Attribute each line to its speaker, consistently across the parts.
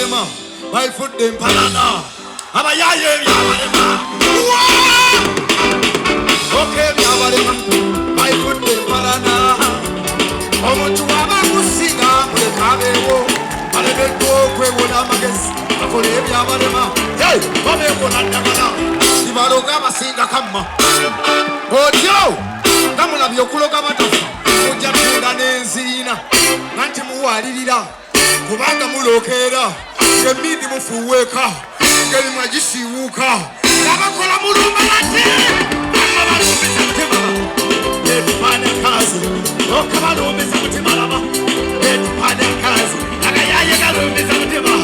Speaker 1: Yabarema, my foot in Panana. Abayaye Yabarema. Okay, Yabarema, my foot in Panana. Omutuaba kusinga mulekabewo. Alebeko kwewona magesi. Akole Yabarema. Hey, babeko nandagala. Sibaloga basinga kama. Ojo, kamula byokuloga batofa. Ojja tunda n'enzina. Nanti muwalirira. Kubanga mulokera. Gemidi mufuweka. Ngeli mwagisiwuka. Nabakola mulumba bati. Balumbisa mutima. Etupane kazi. Oka balumbisa mutima laba. Etupane kazi. Agayaye galumbisa mutima.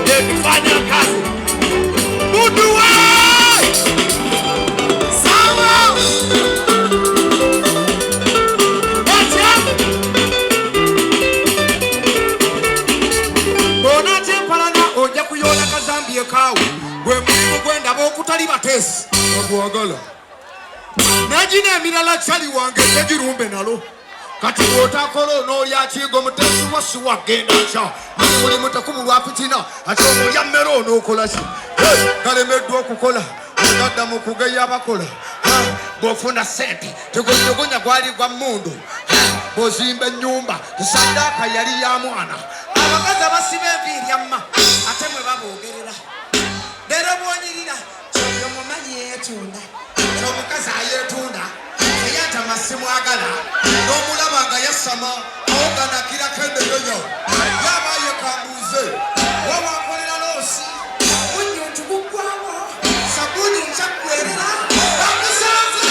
Speaker 1: Etupane kazi. Muduwa! Sawa! Oja kuyola kazambie kawe gwe mulimu gwenda bokutali batesi ogwagala najine emirala kyali wange tegirumbe nalo kati bwotakola onoolya kigo mutesi wasi wagenda kya muli mutakumu lwapitina ati omulya mmere onookola ki galemeddwa okukola ogadda mu kugeya abakola bw'ofuna sente tegonyogonya gwali gwa mmundu bw'ozimba ennyumba saddaaka yali ya mwana abakazi abasiba enviiri amma ate mwe baboogerera leero bwonyirira kyoyo mumanyi yeetunda kyomukazi ayeetunda naye ate amasimwagala n'omulaba nga yasama awoganakirako endegeyo yabaye kambuuze wawakolera loosi munyuntu guggwawo sabuni nkyakwerera bakusanze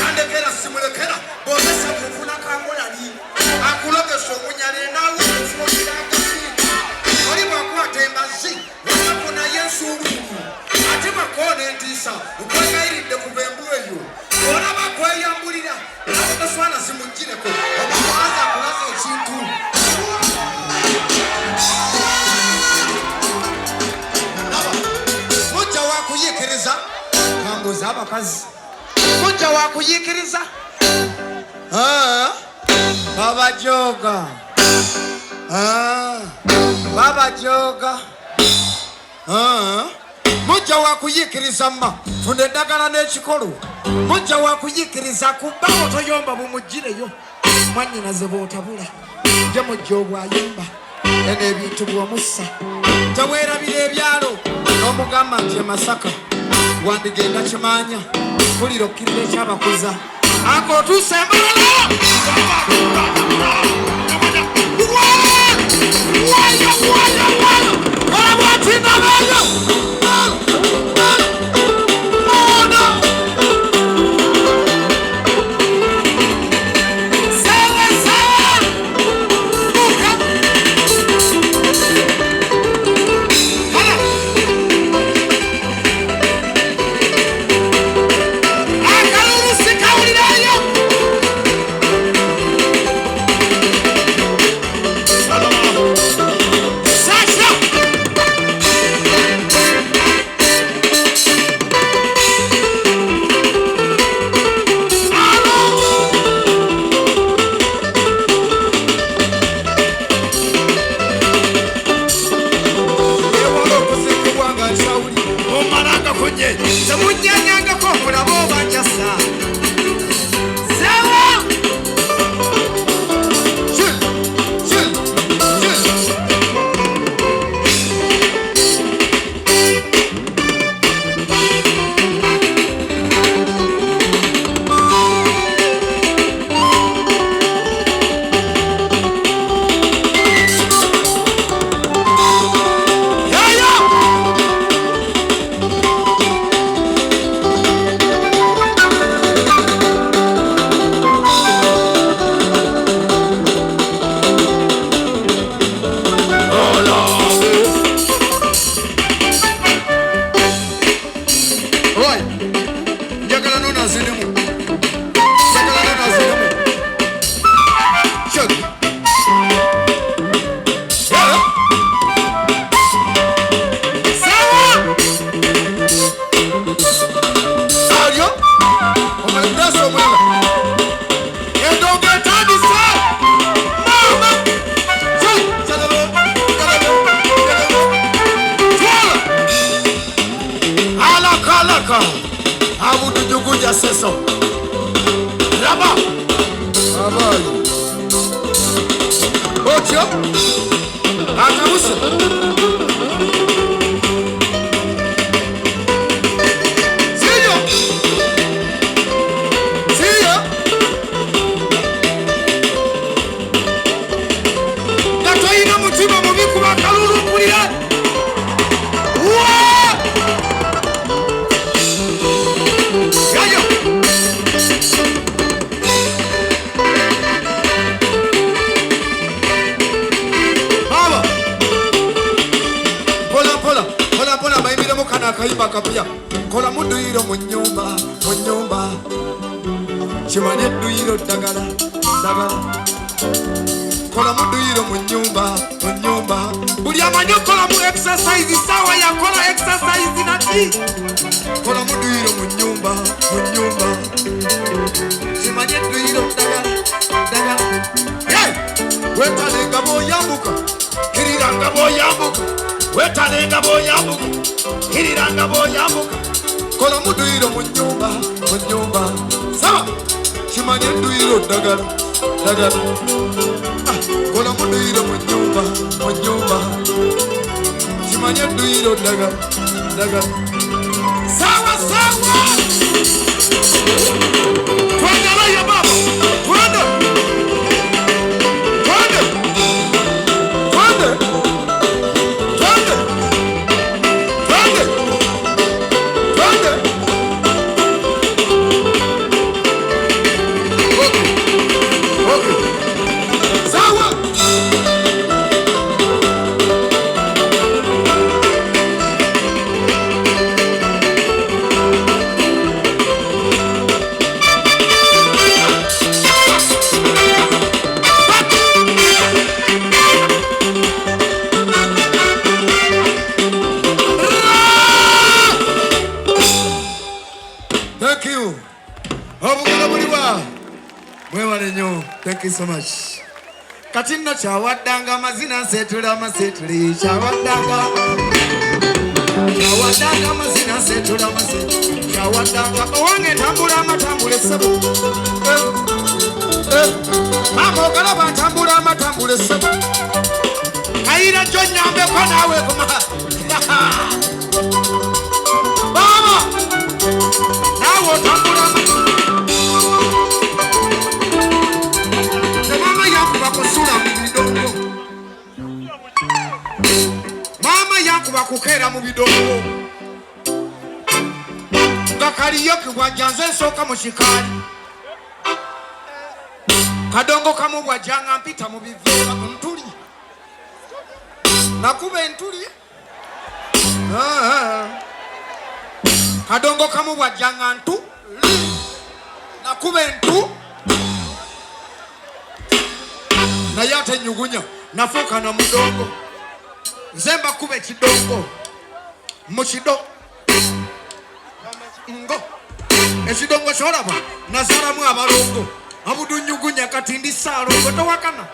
Speaker 1: Kandekera simulekera bozesa kufuna kangolani akulogesho munyale nawe ufukira akasi oli bakwatembazi wakafuna Yesu uruku ate bakone ntisa ukwegayiride kubembu eyo ora bakweyambulira nabo baswana simugireko obaanza kulaza ekintu mujja wakuyikiriza kambuza abakazi mujja wakuyikiriza babajoga babajoga mujja wakuyikiriza mma funa eddagala n'ekikolo mujja wakuyikiriza kubbawo toyomba bumugireyo mwannyinaze bw'otabula nje mujja obwayomba eno ebintu bw'omussa teweerabira ebyalo n'omugamba nti emasaka wandigenda kimanya kulira okkirira ekyabakuza ako otuuse embalala olabwatindabeyo seso raba abayi otyo akabusa kaiba kapia kola muduiro mu nyumba chimane duiro dagala kola muduiro mu nyumba buli amanyo kola mu exercise sawa ya kola exercise nati kola muduiro mu nyumba chimane duiro dagala hey wetalenga boyambuka kiriranga boyambuka wetalenga boyambuka hiriranga boyambuka kola muduiro mu nyumba sawa chimanye duiro dagala kola muduiro mu nyumba chimanye duiro dagala sawa twendela ya baba twende Thank you so much. Katina chawadanga mazina setula masetuli chawadanga mazina setula masetuli chawadanga owange tambula matambule sebo mama galaba tambula matambule sebo kaira jonyambe ko nawe kuma baba nawo tambula mama yakuba kukera mu bidongo ngakaliyo kibwajanze soka mushikali kadongo kamu bwajanga mpita mu bivuga ntuli nakube ntuli kadongo kamu bwajanga ntu nakube ntu na yate nyugunya nafuka na mudongo zemba kube kidongo muchido ngo ekidongo choraba nazara mu abalongo abudu nyugunya katindi salo gotowakana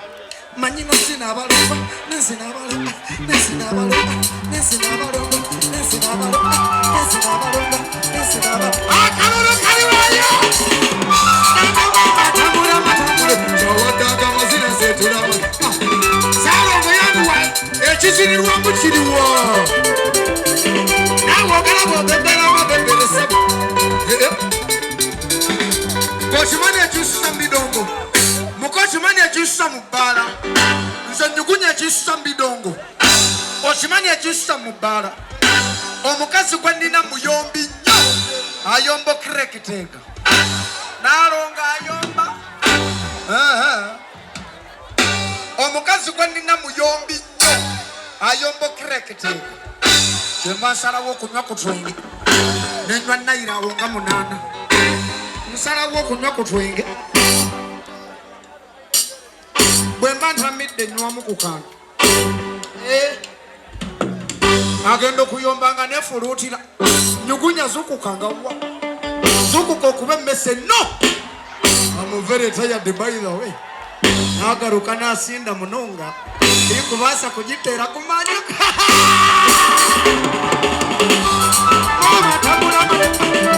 Speaker 1: manyino sina abalongo nesina abalongo akalolo kaliwayo tambura matambure chawadaga mazina seturama salo ngoyanwa echisinirwa muchiriwa nawo galabo bebere sebo kochimani achusa mbidongo mukochimani achusa mubala nzanyugunya achusa mbidongo kochimani achusa mubala omukazi gwandina muyombi nnyo ayombo krekitega nalonga ayomba omukazi gwandina muyombi nnyo ayombo krekitega chemasalawo okunywa kutwenge nenywa nairawo nga munana musalawo okunywa kutwenge bwemba ntamidde nywamu kukana agenda okuyombanga nefulutira nyugunya zukukanga wa zukuka okuba emmese no amuvere tayadde by the way nagaruka nasinda munonga ikubasa kugitera kumanya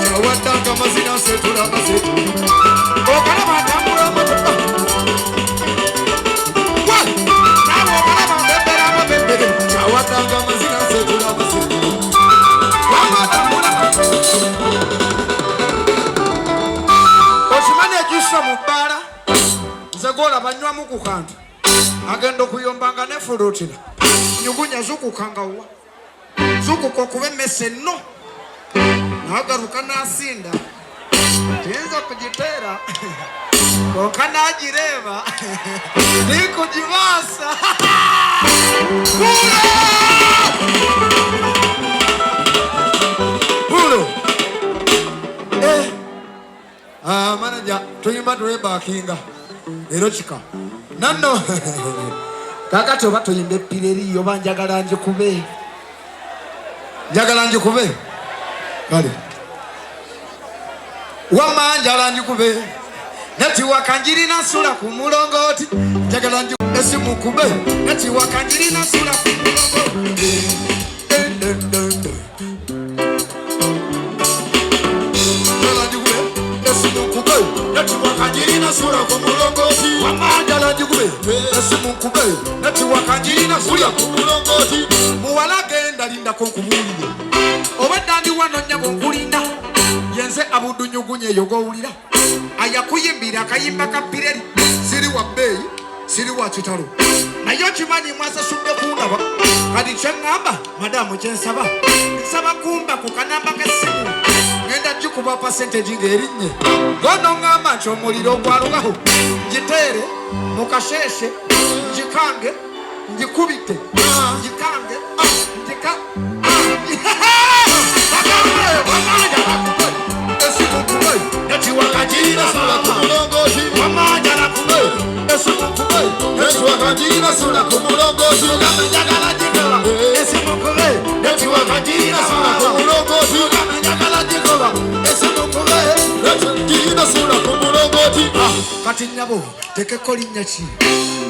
Speaker 1: chawadanga amazina setula amasetula okalaba atambula amatoka nabo okalaba abembera amabembere kyawatanga amazina setula amasetula wamatambula osimane ekisa mu bbala nze gola banywamu ku kantu agenda okuyombanga nefulutira nyugunya zukukangawa zukuka okuba emmese nno nagaruka nasinda tiyinza kugiteera konka nagireeba nikugibaasa bulo manaja tuyimba tulebakinga ero kika nanno kakati oba tuyimba epireri oba njagala njikube kale wamanja njikube nati wakanjirina sula ku mulongoti njagala njikube esimu kube nati wakanjirina sula ku mulongoti nati wakanjirina sula ku mulongoti wamanja njikube esimu kube nati wakanjirina sula ku mulongoti muwala genda linda ko kubulire obadde wano nyabo nkulinda yenze abudunyugunye yogowulira ayakuyimbira akayimba kapireri siri wa bbeeyi siri wa kitalo naye okimanyi mwasasudde kundaba kati kyeŋŋamba madamu kyensaba nsaba kumba ku kanamba k'essimu ngenda gikuba pasenteji ng'erinnye gono ŋŋamba nti omuliro ogwalugaho ngiteere mu kasheeshe ngikange ngikubite ngikange nati wakajira sula kumulongozi wamajala kumwe esimu kumwe nati wakajira sula kumulongozi ngamejagala jikola esimu kumwe nati wakajira sula kumulongozi ngamejagala jikola esimu kumwe nati wakajira sula kumulongozi kati nyabo tekeko linnya ki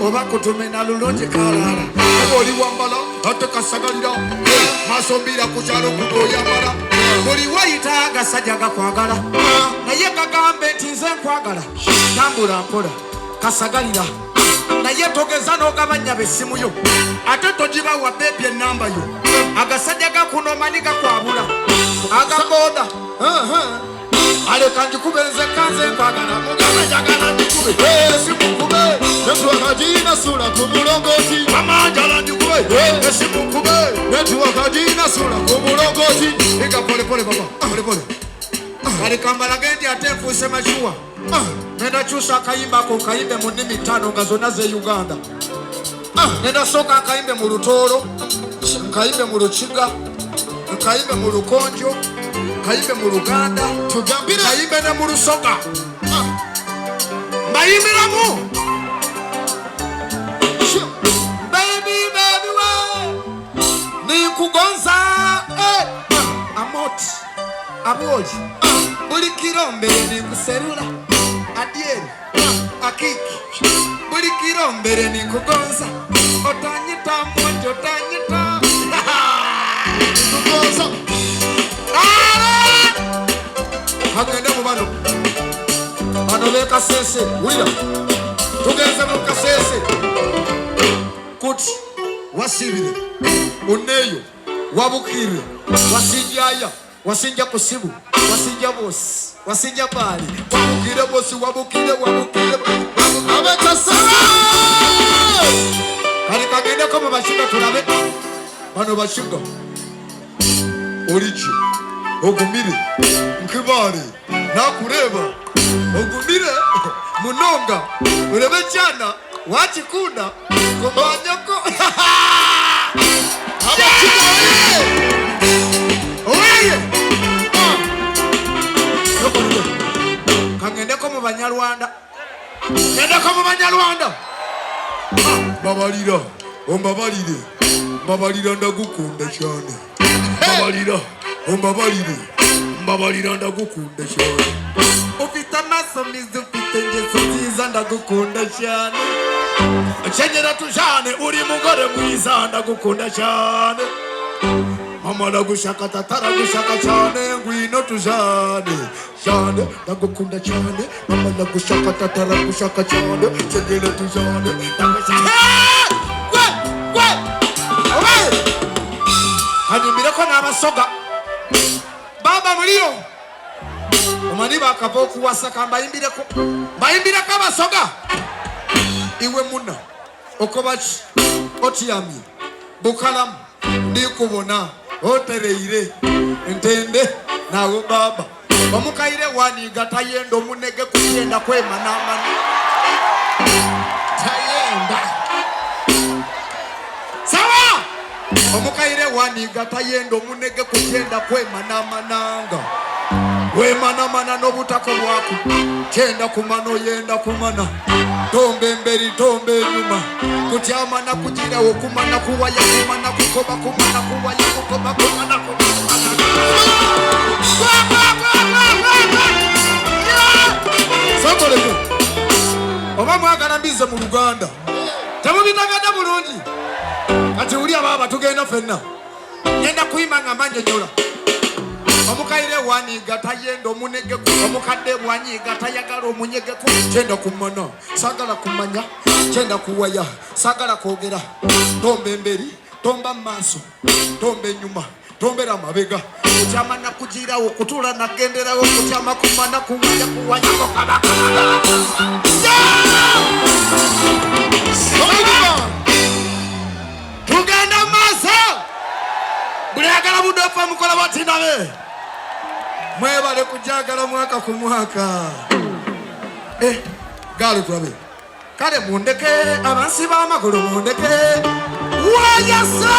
Speaker 1: oba kutumena lulonje kalala oli wambala ate kasagalira masombira ku kyalo kugoyambala buli wayita agasajja gakwagala naye gagambe nti nze nkwagala tambula mpola kasagalira naye togeza n'ogabanya b'essimu yo ate togibawa beebi ennamba yo agasajja gakunomani gakwabula agaboda aleka njikube nze kanze nkwagala mugambe njagala njikube esimu kube netwakajina sula ku mulongoti amanjala njikube esimu kube netwakajina sula ku mulongoti iga polepole baba polepole kali kambala gendi ate nfuuse majuwa nenda kyusa akayimba ako kayimbe mu nnimi ttaano nga zonna ze Uganda nenda soka akayimbe mu Lutoolo kayimbe mu Lukiga kayimbe mu Lukonjo kayimbe mu Luganda tugambire kayimbe ne mu Lusoga mbayimbiramu baby we nikugonza amoti aboji buli kirombere nikuserula adieri akiki buli kirombere nikugonza otanyita mwoji otanyita nikugonza hagende mu bano bekasese wira tugenze mu kasese kuti wasibire oneyo wabukire wasinjaya wasinja kusibu wasinja bosi wasinja bali wabukire bosi wabukire abekasese kali kagende ko mu bashinga tulabe bano bashinga olichi ogumire nkibale nakureba ogumire munonga urebe cyana wakikunda kumanyako abakigale oye kangende ko mu Banyarwanda ngende ko mu Banyarwanda babalira ombabalire ndagukunda cyane mbabalira ndagukunda cyane ufite amaso meza ufite ingeso nziza ndagukunda cyane ukenyera tujane uri mugore mwiza ndagukunda cyane amala gushaka tatara gushaka cyane ngwino tujane cyane ndagukunda cyane amala gushaka tatara gushaka cyane cyegere tujane ndagashaka hanyumire ko nabasoga baba muliyo omani bakava okuwasaka mbayimbire ko abasoga iwe muna okobaki otiyamye bukalamu ndikubona otereire ntende nawe baba omukaire waniga tayenda omunege kugenda kwemanamana tayenda sawa omukaire waniga tayenda omunege kugenda kwemanamananga wemanamana n'obutako bwako kyenda kumana oyenda kumana tombe mberi tombe enyuma kutyamana kugirawo kumana kuwaya kumana kukoba kumana kuwaya kukoba kumana kumana sokoleko oba mwagala mbize mu Luganda temubitagada bulungi kati uli ababa tugenda fenna ngenda kuyima nga manjejula omukaire waniga tayenda omunege omukadde bwanyiga tayagala omunyege ku kyenda kumana sagala kumanya kyenda kuwaya sagala kwogera tombe mberi tomba maaso tombe nyuma tombera mabega kutyamana kugirawo okutula nagenderawo kutyama kumana kuwaya kuwaya tugenda maaso buli agala budofa mukola batinabe mwebale kujagala mwaka ku mwaka gali kulabe kale mundeke abansi b'amagulu mundeke wayasa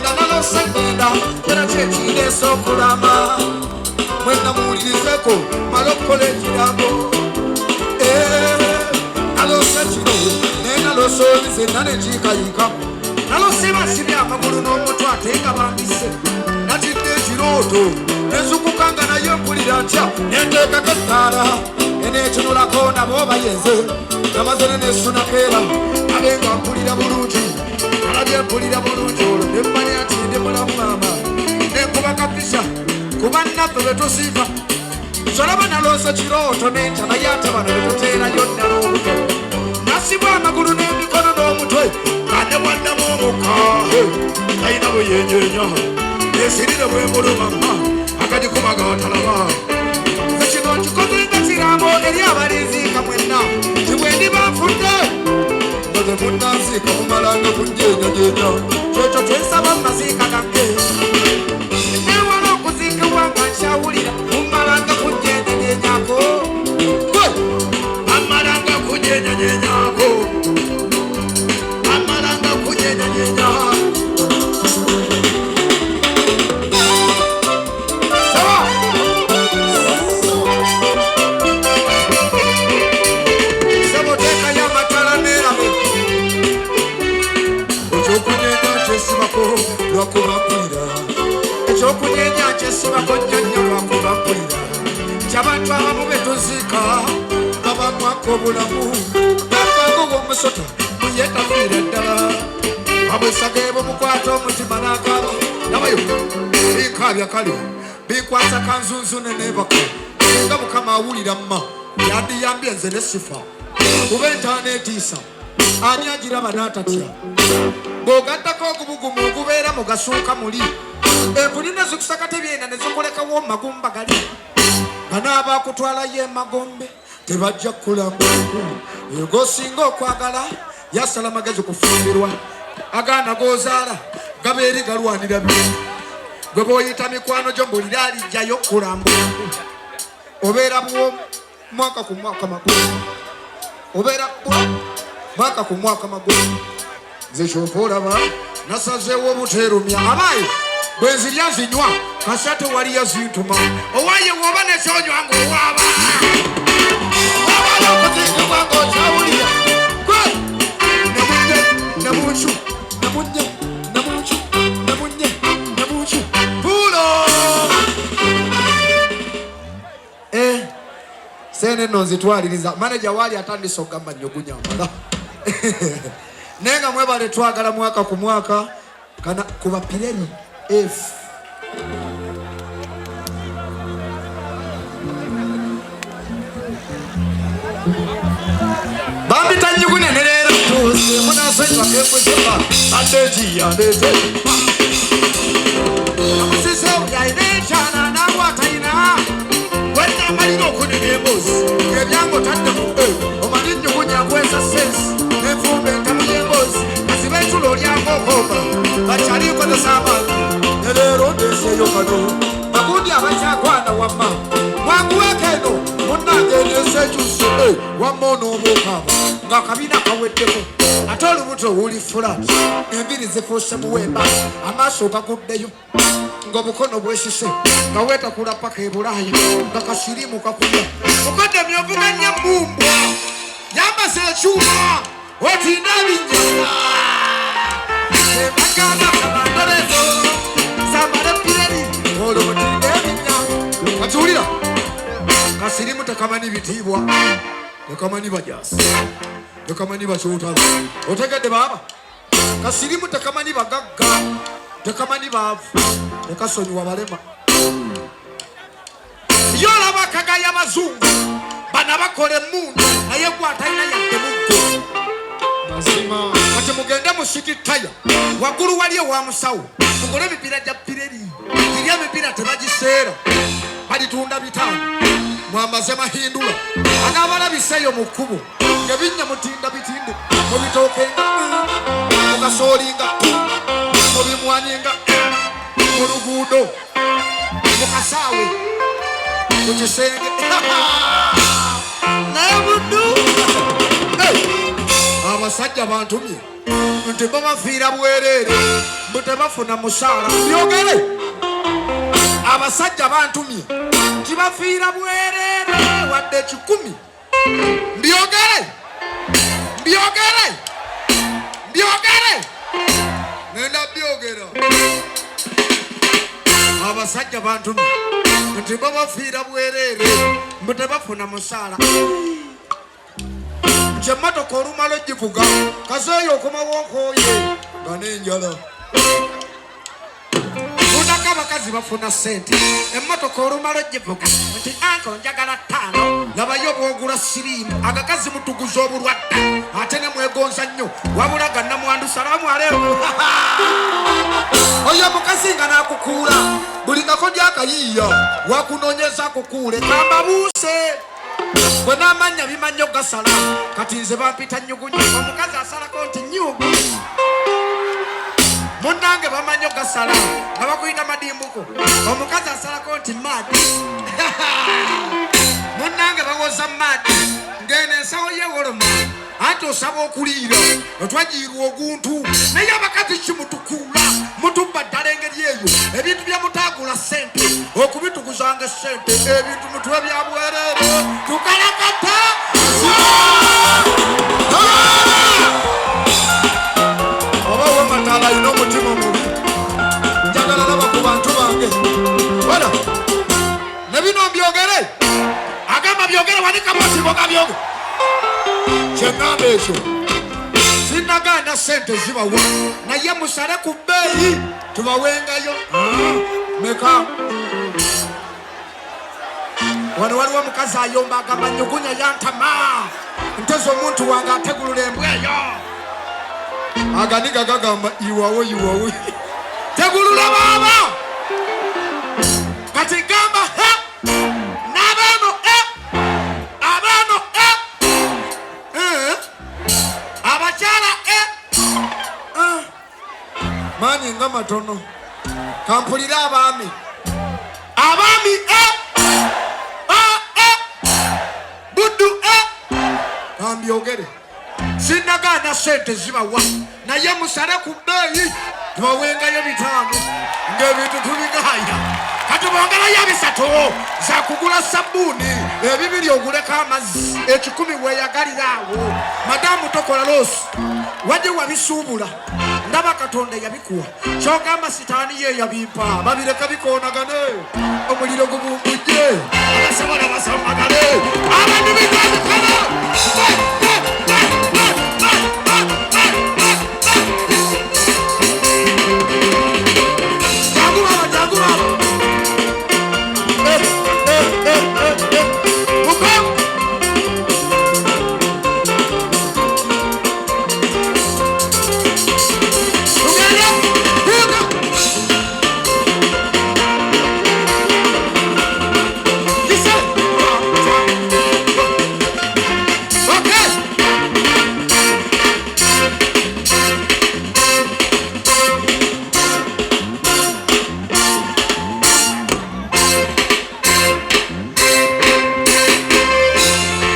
Speaker 1: nalosegenda era kyekire sokulama mwena muwulirizeko malokola ekirambo nalosekiro nalosolize nanekikayika nalosibasibye amagulu n'omutwe ate nga bambise natidde ekirooto nezukukanga naye mpulira ntya nenteekako ettaala eneekinulako nabo bayenze namaze nenesunakeera abe nga mpulira bulungi alabye mpulira bulungi olwo nemmanya nti ndi mulamu maama nenkuba kapisha kuba nnaffe betusiiva solaba nalose kirooto nenkya naye ate bano betuteerayo nnala obuto nasibwa amagulu n'emikono n'omutwe ate bwaddamu omukka talina buyenjenya esirire bwembulumama akagikubaga atalaba ekino nkikozenga kirambo eri abalinziika mwenna tibwendi banfudde ndoze munnansiika mumalanga kunjenjajenya kyekyo kyensaba mumaziika gange newala okuziikibwa nga nkyawulira mumalanga kunjenjanyenyako amalanga kunjenjanyenyako amalanga kunjenjanyenya ekyokunyenya kyesibako nyonyo lwakubakwira kyabantu abamu betuziika abamwaka obulamu bafango bwomusota muyetafiire ddala abwesageebo mukwata omutima n'akaaba nabayo bikaabya kale bikwasa kanzunzu nenebaka nga mukama awulira mma yandiyambye nze nesifa kuba entaana etiisa ani agiraba n'atatya bw'ogattako ogubugumu ogubeera mu gasuuka muli empuli nezikusakatebyena nezikolekawo magumba gali banaaba akutwalayo emagombe tebajja kukulambaku egosinga okwagala yasala magezi kufumbirwa agaana gozaala gabeeri galwanira bintu gwe bw'oyita mikwano gyo mbulira alijjayo kulambulaku obeera bwo mwaka ku mwaka magulu obeera bwo mwaka ku mwaka magulu nze kyova olaba nasazeewo obuteerumya abaayi bwe nzirya nzinywa kasate waliyo zintuma owaye woba nekyonywa ng'owaaba wabala okuziikibwa ng'okyawulira gwe namuncu namunye namuncu namunye namuncu puulo sene nonzitwaliriza manager wali atandise okugamba nnyugunya amala nenga mwebale twagala mwaka ku mwaka kana kuba Pirelli F Bambi tanyugune nerera tusi muna senywa kemuzima adeji Amusise uyaine chana na wataina Wena malino kunigebozi Kebyango tanda Omani nyugunya kweza sensi Nefumbe ntamuyebozi Asibetu lori yango koba Bachari kwa dosama Nerero dese yokano Makundi abacha kwa na wama Mwangu wekeno Munage nese jusi Wamono mokaba Ngakabina kaweteko Atolu buto uli flat Nembiri zefoshe muwemba Amaso kakudeyo Ngobukono bweshise Ngaweta kula paka ebulayi Ngakashirimu kakuya Mukode myovuga nyambumbwa Yamba se chuma Oti nabi nyama Semakana kamandorezo Samare Pirelli Olo oti nabi nyama Kachulira Kasirimu takamani vitibwa Takamani bajasi Takamani bachotala Otegede baba Kasirimu takamani bagaga Takamani bavu Takasonyi wabalema Yola bakaga ya mazungu Bana bakole mundu Naye gwataina yake mungu Mazima Kati mugende musikitaya Wakuru waliye wa musawu Mugole mipira ja Pirelli Ilia mipira tebajisera Balitunda bitano Mwambazema hindula Anabala biseyo mukubu Ngebinya mutinda bitinde Mubitokenga Mukasolinga Mubimwaninga Murugudo Mukasawe Mukisenge Nayabudu Abasajja bantumye Nti babafira bwerere Mbute bafuna musara Byogere Abasajja bantumye Nti bafira bwerere Wadde 10 Byogere Byogere Byogere Nenda byogera Abasajja bantumye Nti babafira bwerere Mbute bafuna musala Jemato korumalo jivuga Kazoyo kumawokoye Ganenjala Unaka bakazi bafuna sente Emoto korumalo jivuga Nti anko njagala 5 Nabayobo ogula sirimu Agakazi mutuguzo oburwadda Atene mwegonza nnyo Wabulaga namwandu salamu aleo Oyo mukasinga nakukula Bulinga konja akayiya Wakunonyeza kukule Kamba buse Kwena manya bimanyo gasala Kati nze bampita nyugunyu Omukazi asala konti nyugu Munange bamanyo gasala Nabakuyita madimbuko Omukazi asala konti madi Munange bawoza madi Ngene sawo ye woloma Ato sabo okulira Otwajiru oguntu Naye abakazi kimutukula Mutumba dalengeri eyo Ebintu bya mutagula sente Okubituguzanga sente Ebintu mutwe bya bwerere Tukalakata Obawo matala ino mutima mubi Njagala laba ku bantu bange Wala Nebino byogere Agamba byogere wanika mosi boga byogere Chenambe esho Sinagana sente zibawa Naye musare ku bbeeyi tubawengayo Meka Wano waliwo mukazi ayomba agamba nyugunya yantama Ntezo omuntu wange ategulula embweyo Aganiga gagamba iwawo Tegulula baba Kati gamba Nabano Abano Abachala Mani nga matono Kampulira abami Budu Kambyogere Sinagana sente zibawa Naye musare ku bbeeyi tubawengayo 5 Ngebintu tubigaya Katubongera yabisatu za kugula sabuni Ebibiri oguleka amazzi 10 weyagalirawo Madamu tokola losi Waje wabisubula Ndaba Katonda yabikuwa Kyogamba sitaani ye yabimpa Babireka bikonagane Omuliro gubumbujje Abasobola